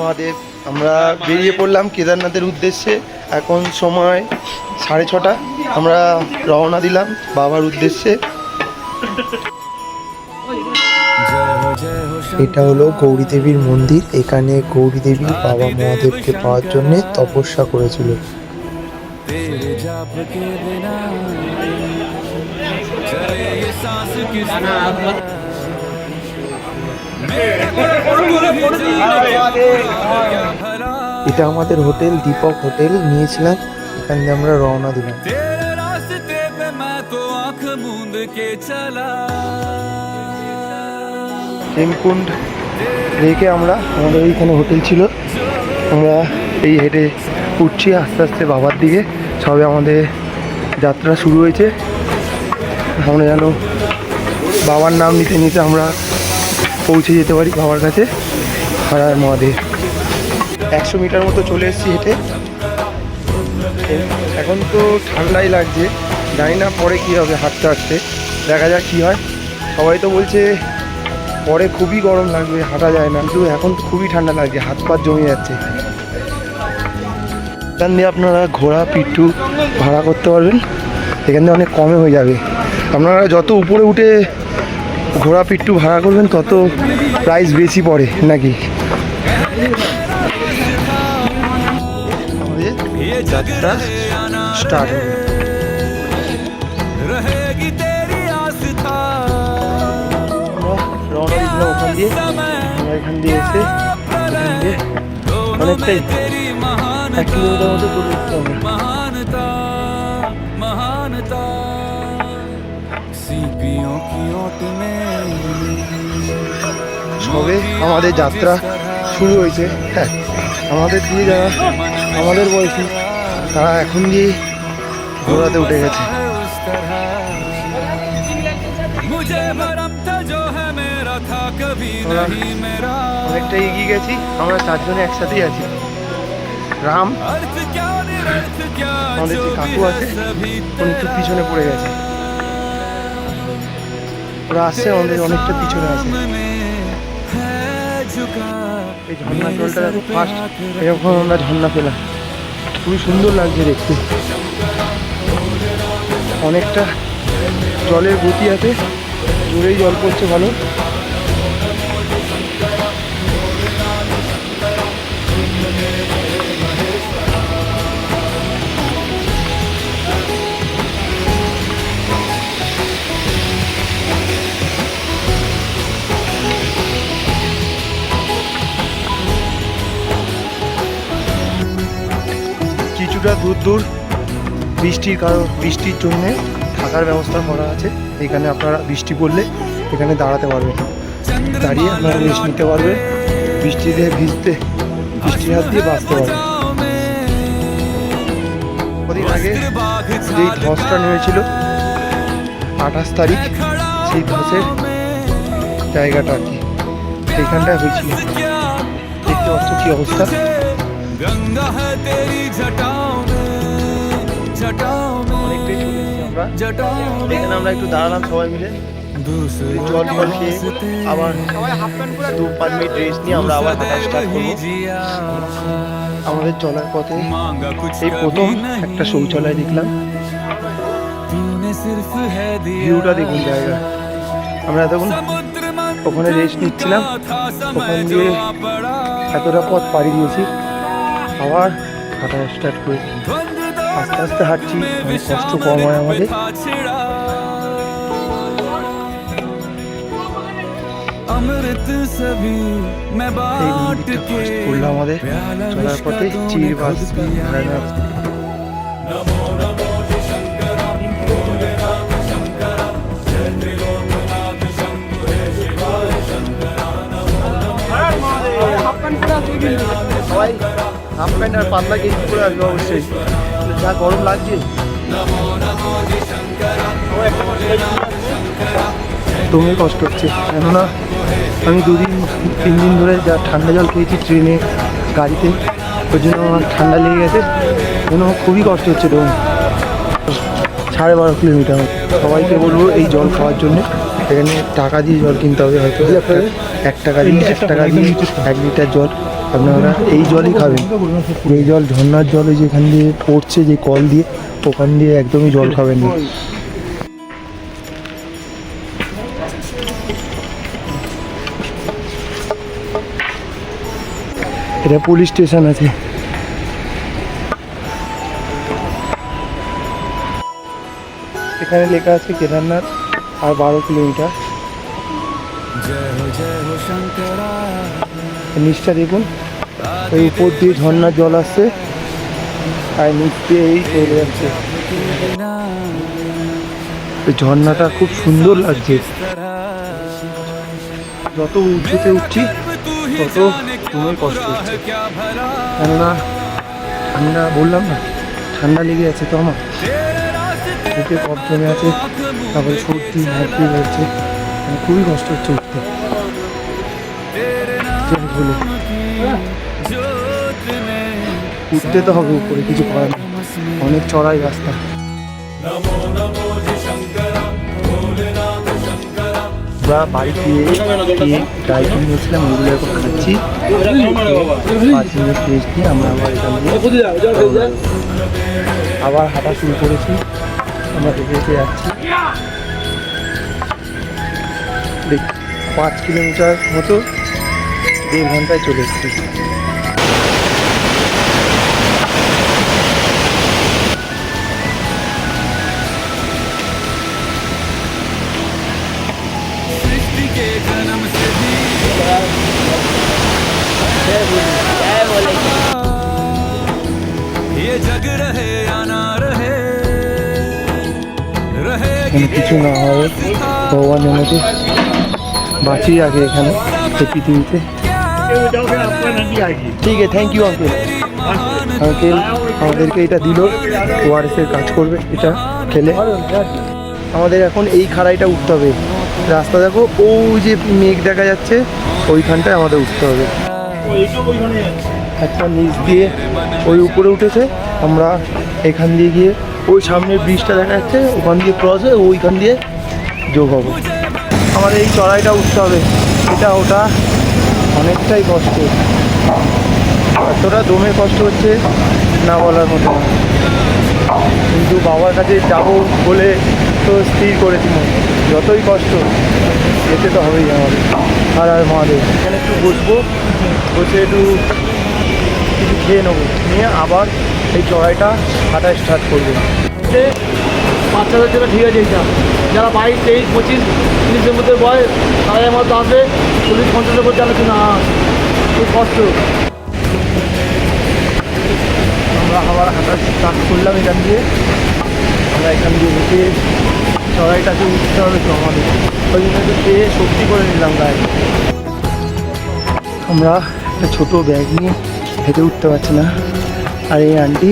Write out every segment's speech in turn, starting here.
মহাদেব। আমরা বেরিয়ে পড়লাম কেদারনাথের উদ্দেশ্যে। এখন সময় 6:30। আমরা রওনা দিলাম বাবার উদ্দেশ্যে। এটা হলো গৌরী দেবীর মন্দির। এখানে গৌরী দেবী বাবা মহাদেবকে পাওয়ার জন্য তপস্যা করেছিল। এটা আমাদের হোটেল দীপক হোটেল নিয়েছিলাম, এখান থেকে আমরা রওনা দিলাম। হেমকুণ্ড রেখে আমরা আমাদের এইখানে হোটেল ছিল, আমরা এই হেঁটে উঠছি আস্তে আস্তে বাবার দিকে। সবে আমাদের যাত্রা শুরু হয়েছে। আমরা যেন বাবার নাম নিতে নিতে আমরা পৌঁছে যেতে পারি বাবার কাছে। হর হর মহাদেব। 100 মিটার মতো চলে এসেছি হেঁটে। এখন তো ঠান্ডাই লাগছে, জানি না পরে কী হবে হাঁটতে হাঁটতে, দেখা যাক কী হয়। সবাই তো বলছে পরে খুবই গরম লাগবে, হাঁটা যায় না, কিন্তু এখন খুবই ঠান্ডা লাগছে, হাত পা জমে যাচ্ছে। এখান দিয়ে আপনারা ঘোড়া পিট্টু ভাড়া করতে পারবেন, এখান দিয়ে অনেক কমে হয়ে যাবে। আপনারা যত উপরে উঠে ঘোড়া পিট্টু ভাড়া করবেন তত প্রাইস বেশি পড়ে নাকি। যাত্রা স্টার্ট হবে। রওনা দিলাম ওখান দিয়ে, আমরা এখান দিয়ে এসে অনেকটাই 1 কিলোমিটার মতো চলে এসছি আমরা। সবে আমাদের যাত্রা শুরু হয়েছে। হ্যাঁ, আমাদের দিয়ে যারা আমাদের বয়সী তারা এখন দিয়েই ঘোড়াতে উঠে গেছে। অনেকটা এগিয়ে গেছি, আমরা 4 জনে একসাথেই আছি। রাম, আমাদের যে কাকু আছে উনি একটু পিছনে পড়ে গেছে, ওরা আসছে আমাদের অনেকটা পিছনে আছে। এই ঝর্ণার জলটা দেখো, ফার্স্ট এরকম আমরা ঝর্ণা পেলাম, খুবই সুন্দর লাগছে দেখতে। অনেকটা জলের গতি আছে, জোরেই জল পড়ছে ভালো। কিছুটা দূর দূর বৃষ্টির জন্যে থাকার ব্যবস্থা করা আছে। এখানে আপনারা বৃষ্টি পড়লে এখানে দাঁড়াতে পারবেন, দাঁড়িয়ে আপনারা রেস্ট নিতে পারবেন, বৃষ্টিতে ভিজতে বৃষ্টির হাত দিয়ে বাঁচতে পারবেন। কদিন আগে যেই ধসটা নেমেছিল 28 তারিখ, সেই ধসের জায়গাটা আর কি সেইখানটায় হয়েছিল। দেখতে পাচ্ছ কি অবস্থা। অনেকটাই চলে এসেছি আমরা, এখানে আমরা একটু দাঁড়ালাম সবাই মিলে, জল খেয়ে আবার 2-5 মিনিট রেস্ট নিয়ে আমরা আবার হাঁটা স্টার্ট করবো। আমাদের চলার পথে এই প্রথম একটা শৌচালয় দেখলাম, ভিউটা দেখুন জায়গা। আমরা এতক্ষণ ওখানে রেস্ট নিচ্ছিলাম, ওখান দিয়ে এতটা পথ পাড়ি দিয়েছি, আবার হাঁটা স্টার্ট করেছি। আস্তে আস্তে হাঁটছি, কষ্ট কম হয় আমাদের। করলাম আমাদের চলার পথে চির বাস। সবাই হাফ প্যান্ট আর পাতলা গেঞ্জি পরে আসবে অবশ্যই, যা গরম লাগছে। দমে কষ্ট হচ্ছে, কেননা আমি 2-3 দিন ধরে যা ঠান্ডা জল খেয়েছি ট্রেনে গাড়িতে, ওই জন্য আমার ঠান্ডা লেগে গেছে, জন্য খুবই কষ্ট হচ্ছে। দম 12.5 কিলোমিটার। সবাইকে বলবো এই জল খাওয়ার জন্যে, এখানে টাকা দিয়ে জল কিনতে হবে, হয়তো 1 টাকা দিয়ে 1 লিটার জল আপনারা এই জলই খাবেন, এই জল ঝর্ণার জলে যেখান দিয়ে পড়ছে যে কল দিয়ে, ওখান দিয়ে একদমই জল খাবেন না। এটা পুলিশ স্টেশন আছে। এখানে লেখা আছে কেদারনাথ আর 12 কিলোমিটার। নিচটা দেখুন, ওই উপর দিয়ে ঝর্ণার জল আসছে আর নিচ দিয়ে এই চলে যাচ্ছে। ঝর্ণাটা খুব সুন্দর লাগছে। যত উঁচুতে উঠছি তত খুবই কষ্ট হচ্ছে, কেননা ঠান্ডা, বললাম না ঠান্ডা লেগে আছে তো আমার, বুকে কফ জমে আছে, তারপরে সর্দি হাঁটতে হচ্ছে, খুবই কষ্ট হচ্ছে উঠতে। উঠতে তো হবে উপরে, কিছু করার নেই, অনেক চড়াই রাস্তা। আমরা বাড়ি গিয়ে ড্রাই ফ্রুট নিয়েছিলাম, ওগুলো এখন খাচ্ছি। 5 মিনিট রেস্ট দিয়ে আমরা আবার এখান দিয়ে আবার হাঁটা শুরু করেছি। আমরা হেঁটে হেঁটে যাচ্ছি, 5 কিলোমিটার মতো 1.5 ঘন্টায় চলে এসেছি। কিছু না হয় ভগবান আমাকে বাঁচিয়ে আগে এখানে পৃথিবীতে। ঠিক আছে, থ্যাংক ইউ আঙ্কেল। আঙ্কেল আমাদেরকে এটা দিল, ওআরএসের কাজ করবে এটা খেলে। আমাদের এখন এই খাড়াইটা উঠতে হবে, রাস্তা দেখো ওই যে মেঘ দেখা যাচ্ছে, ওইখানটায় আমাদের উঠতে হবে। একটা নিচ দিয়ে ওই উপরে উঠেছে, আমরা এখান দিয়ে গিয়ে ওই সামনের ব্রিজটা দেখা যাচ্ছে, ওখান দিয়ে ক্রস হয়ে ওইখান দিয়ে যোগ হবে। আমাদের এই চড়াইটা উঠতে হবে, এটা ওটা অনেকটাই কষ্ট, এতটা দমে কষ্ট হচ্ছে না বলার মতো। কিন্তু বাবার কাছে যাবো বলে তো স্থির করেছি, যতই কষ্ট যেতে তো হবেই আমাদের। আর মহাদেব এখানে একটু বসবো, বসে একটু কিছু খেয়ে নেবো, নিয়ে আবার এই চড়াইটা হাঁটা স্টার্ট করবো। বাচ্চাদের জন্য ঠিক আছে, এইটা যারা 22, 23, 25, 30-এর মধ্যে বয়স, তারা আমার তো আসবে 40-50-এর মধ্যে আলোচনা না, খুব কষ্ট। আমরা আবার হাঁটা স্টার্ট করলাম এখান দিয়ে। আমরা এখান দিয়ে হেঁটে চড়াইটাকে উঠতে হবে তো আমাদের, ওই জন্য একটু খেয়ে শক্তি করে নিলাম গায়ে। আমরা একটা ছোটো ব্যাগ নিয়ে হেঁটে উঠতে পারছি না, আর এই আন্টি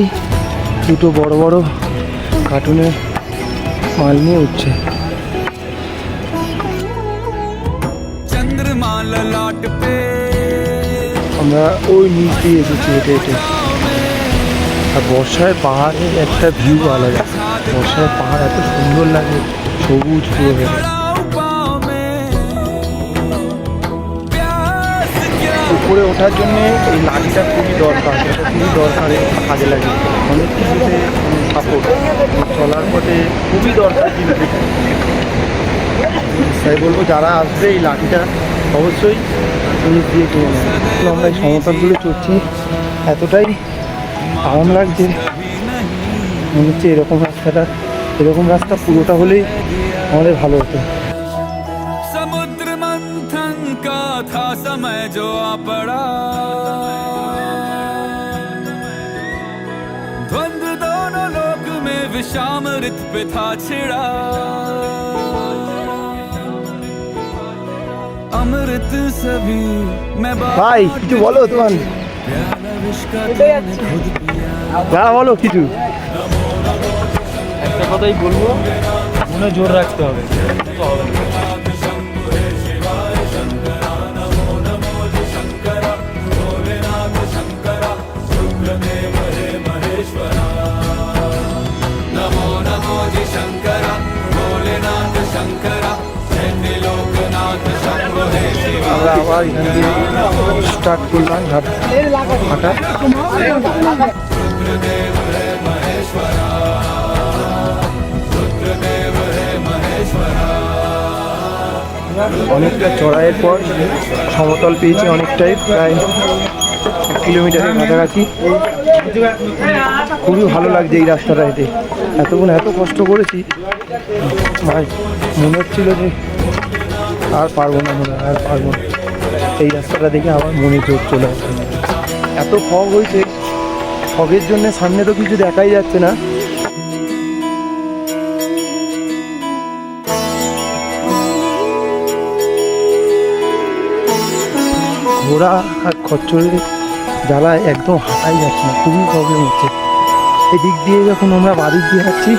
দুটো বড় বড় কার্টুনের মাল নিয়ে উঠছে। আমরা ওই নিচ দিয়ে এসেছি হেঁটে হেঁটে। আর বর্ষায় পাহাড়ের একটা ভিউ আলাদা, বর্ষায় পাহাড় এত সুন্দর লাগে, সবুজ পুরো হয়ে। উপরে ওঠার জন্যে এই লাঠিটা খুবই দরকার, এটা খুবই দরকার, কাজে লাগে অনেক কিছুতে সাপোর্ট চলার পথে খুবই দরকার। কিন্তু তাই বলবো যারা আসবে এই লাঠিটা অবশ্যই জিনিস দিয়ে কিনে নেয়। তো আমরা এই সমতলগুলো চড়ছি, এতটাই আরাম লাগছে, মনে হচ্ছে এরকম রাস্তা পুরোটা হলেই আমাদের ভালো হতো। समुद्र मंथन का था समय जो आ पड़ा, द्वंद्व दोनों लोक में विषामृत पे था छिड़ा, अमृत सभी मैं ভাই কিছু বলো তোমার, যারা বলো কিছু। একটা কথাই বলবো, মনে জোর রাখতে হবে। আমরা আবার এখান দিয়ে স্টার্ট করলাম হাঁটা। অনেকটা চড়াইয়ের পর সমতল পেয়েছি অনেকটাই, প্রায় 1 কিলোমিটারের কাছাকাছি। খুবই ভালো লাগছে এই রাস্তাটা হেঁটে। এতক্ষণ এত কষ্ট করেছি, মনে হচ্ছিল যে আর পারবো না, আর পারবো না। এই রাস্তাটা দেখে আমার মনে চোখ চলে আসছে। এত ফগ হয়েছে, ফগের জন্য সামনে তো কিছু দেখাই যাচ্ছে না। ঘোড়া আর খচ্চরের জ্বালায় একদম হাঁটাই যাচ্ছে না, খুবই প্রবলেম হচ্ছে। এদিক দিয়ে যখন আমরা বাড়ির দিয়ে যাচ্ছি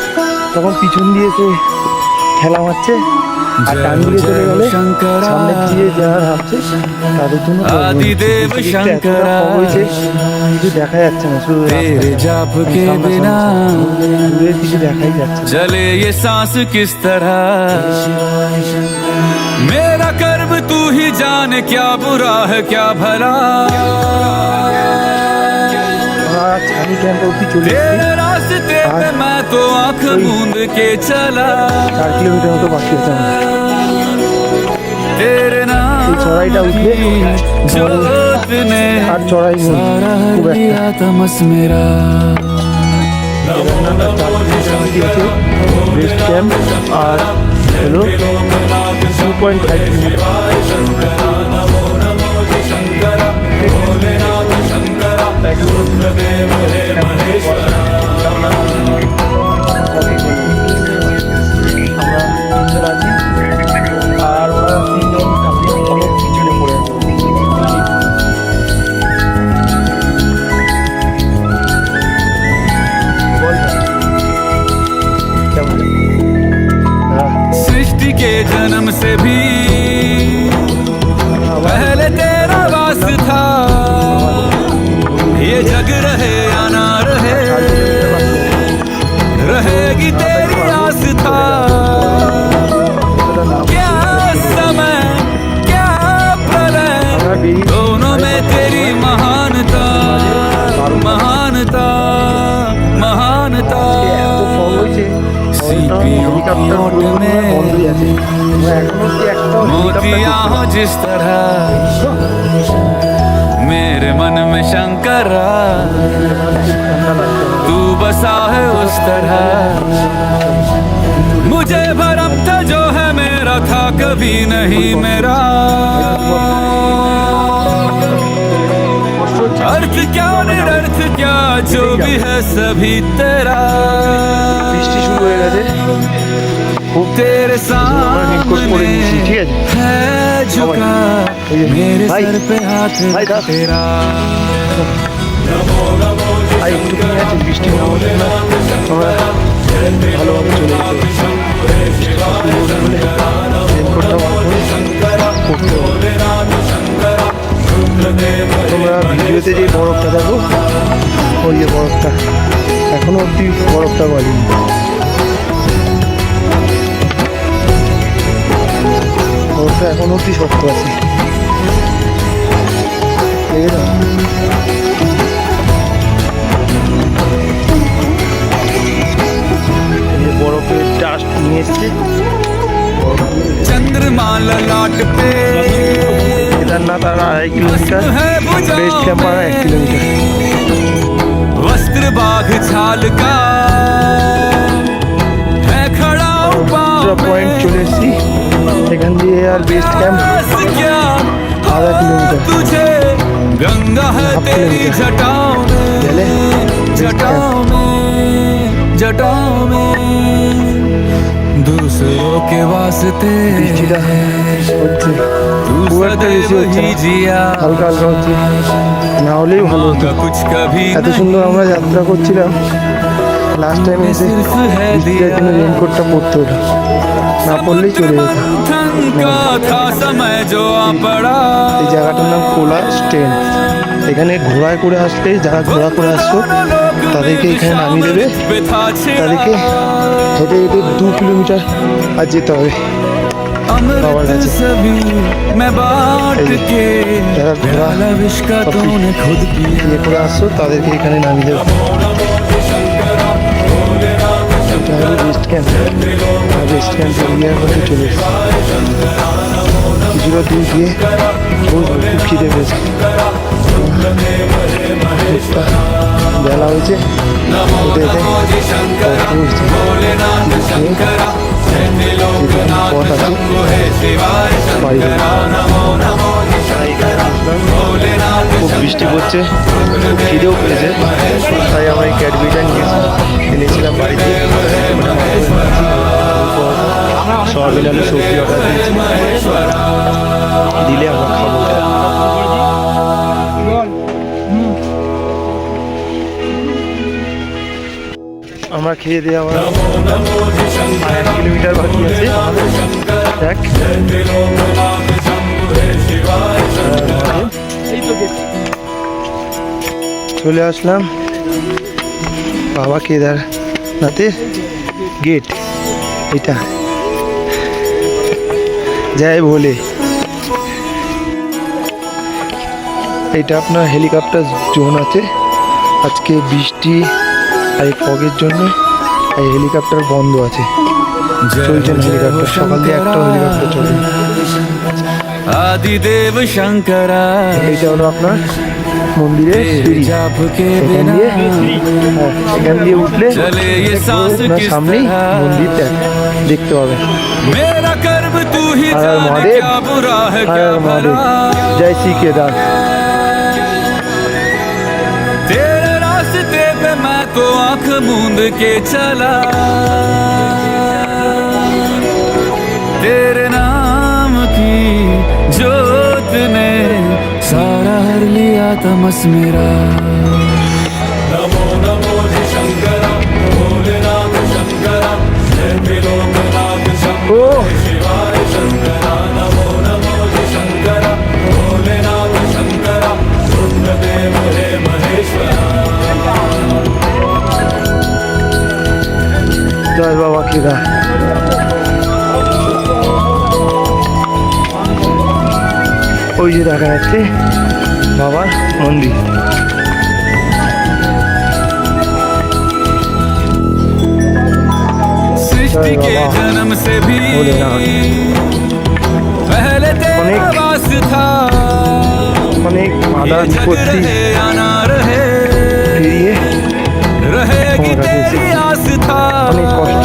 তখন পিছন দিয়ে এসে ঠেলা মারছে, আর ডান দিকে চলে গেলে সামনে দিয়ে যারা নামছে তাদের জন্য आदिदेव शंकर হয়েছে, কিছু দেখা যাচ্ছে না, শুধু तेरे जाप के बिना দূরের কিছু দেখাই যাচ্ছে না। चले ये सांस किस तरह मेरा कर्म तू ही जाने क्या बुरा है क्या भला আমরা ছানি ক্যাম্প অব্দি চলে এসেছি, तेरे रास्ते पे मैं तो आंख मूंद के चला 4 কিলোমিটার মতো বাকি আছে আমাদের। तेरे नाम এই চড়াইটা উঠলে जोत ने আর চড়াই নেই सारा খুব একটা। दिया तमस मेरा বেস্ট ক্যাম্প আর হলো 2.5 কিলোমিটার। আমরা তিনজন আছি আর ওরা তিনজন অনেক পিছনে পড়ে আছে। सृष्टि के जन्म से भी पहले तेरा वास था ये जग रहे या ना रहे रहेगी तेरी आस था क्या समय क्या प्रलय दोनों में तेरी महानता महानता महानता मोतिया हो जिस तरह मेरे मन में शंकरा तू बसा है उस तरह मुझे भरम था जो है मेरा था कभी नहीं मेरा अर्थ क्या निरर्थ क्या जो भी है सभी तेरा বৃষ্টি শুরু হয়ে গেছে, খুব तेरे নিকট করে নিয়েছি, ঠিক सामने আছে? है झुका मेरे सर पे हाथ तेरा আর একটুখানি আছে বৃষ্টি না হলে না আমরা ভালোভাবে চলে যেতে রেনকোটটা বার করে পড়তে হবে। তোমরা ভিডিওতে যে বরফটা দেখো, ওই যে বরফটা এখনো অব্দি বরফটা গলেনি। বরফটা এখনো অব্দি শক্ত আছে, দেখে দাও। এই যে বরফের ডাস্ট নিয়ে এসছে, चंद्रमा ललाट पे কেদারনাথ আর 2.5 কিলোমিটার, বেস্ট ক্যাম্প আর 1 কিলোমিটার। वस्त्र बाघ छाल का है खड़ा পয়েন্ট চলে এসেছি, এখান দিয়ে আর বেস্ট ক্যাম্প क्या आधा किलोमीटर। तुझे गंगा है हाफ तेरी किलोमीटर। जटाओं चले, में जटाओं में जटाओं में दूसरों के वास्ते বৃষ্টিটা হচ্ছে, तू খুব একটা বেশি सदैव হচ্ছে ही না, जिया হালকা হালকা হচ্ছে, না হলেই ভালো হতো। का कुछ कभी এত সুন্দর আমরা যাত্রা করছিলাম, লাস্ট টাইম এসে বৃষ্টিটার জন্য রেনকোটটা পরতে হলো, না পড়লেই চলে যেত। मंथन का था समय जो आ पड़ा এই জায়গাটার নাম কোলা স্ট্যান্ড। এখানে ঘোড়ায় করে আসলে, যারা ঘোড়া করে আসছো তাদেরকে এখানে নামিয়ে দেবে, তাদেরকে হেঁটে হেঁটে 2 কিলোমিটার আর যেতে হবে। अमृत सभी मैं बांट के प्याला विष का तूने खुद पिया বিয়ে করে আসছো তাদেরকে এখানে নামিয়ে দেবো। এটা হলো রেস্ট ক্যাম্প, রেস্ট ক্যাম্পে বিয়ের মধ্যে চলে এসেছি। কিছুটা দূর গিয়ে বসবো, খুব খিদে পেয়েছে। বেলা হয়েছে, হেঁটে হেঁটে বসছি। পথ আছে বাড়ি খুব বৃষ্টি পড়ছে, খুব খিদেও পেয়েছে, তাই আমার এই ক্যাডবেরিটা এনেছিলাম বাড়িতে। সয়াবিন আলু সবজি অর্ডার দিয়েছি, দিলে আমরা খাবো। আমরা খেয়ে দিয়ে আমার 1 কিলোমিটার বাকি আছে। দেখ চলে আসলাম বাবা কেদারনাথের গেট। এটা জয় ভোলে। এটা আপনার হেলিকপ্টার জোন আছে। আজকে বৃষ্টি আর এই ফগের জন্য এই হেলিকপ্টার বন্ধ আছে, চলছে না হেলিকপ্টার। সকাল দিয়ে একটা হেলিকপ্টার চলে। आदिदेव शंकरा এইটা হলো আপনার মন্দিরের সিঁড়ি। এখান দিয়ে উঠলে আপনার সামনেই মন্দির দেখতে পাবেন। मेरा कर्म तू ही हर हर जाने महादेव, क्या बुरा है हर क्या हर महादेव। भला जय श्री केदार। तेरे रास्ते पे मैं तो आंख मूंद के चला, तेरे नाम की जोत ने सारा हर लिया तमस मेरा। नमो नमो जी शंकरा भोलेनाथ शंकरा जय त्रिलोकनाथ शंभो शिवाय शंकरा। नमो नमो जी शंकरा भोलेनाथ शंकरा रुद्रदेव हे महेश्वरा। জয় বাবা কেদার। ওই যে দেখা যাচ্ছে বাবার মন্দির। सृष्टि के जन्म से भी पहले तेरा वास था, অনেক আদা ये जग বিপত্তি रहे या ना रहे পেরিয়ে रहेगी तेरी आस्था। অনেক কষ্ট,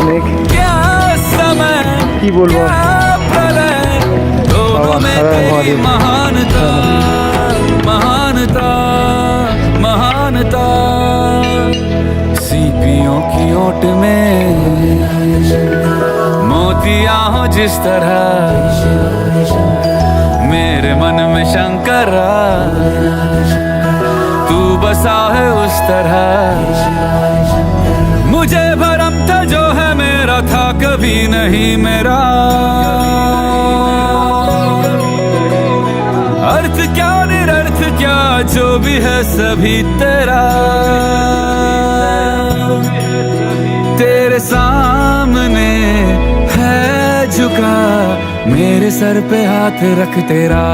অনেক क्या समय কি বলবো क्या प्रलय दोनों में हर हर तेरी महादेव। महानता महानता महानता। सीपियों की ओट में मोतिया हो जिस तरह मेरे मन में शंकरा तू बसा है उस तरह। मुझे भरम था जो है मेरा था कभी नहीं मेरा। अर्थ क्या निरर्थ क्या जो भी है सभी तेरा। तेरे सामने है झुका मेरे सर पे हाथ रख तेरा।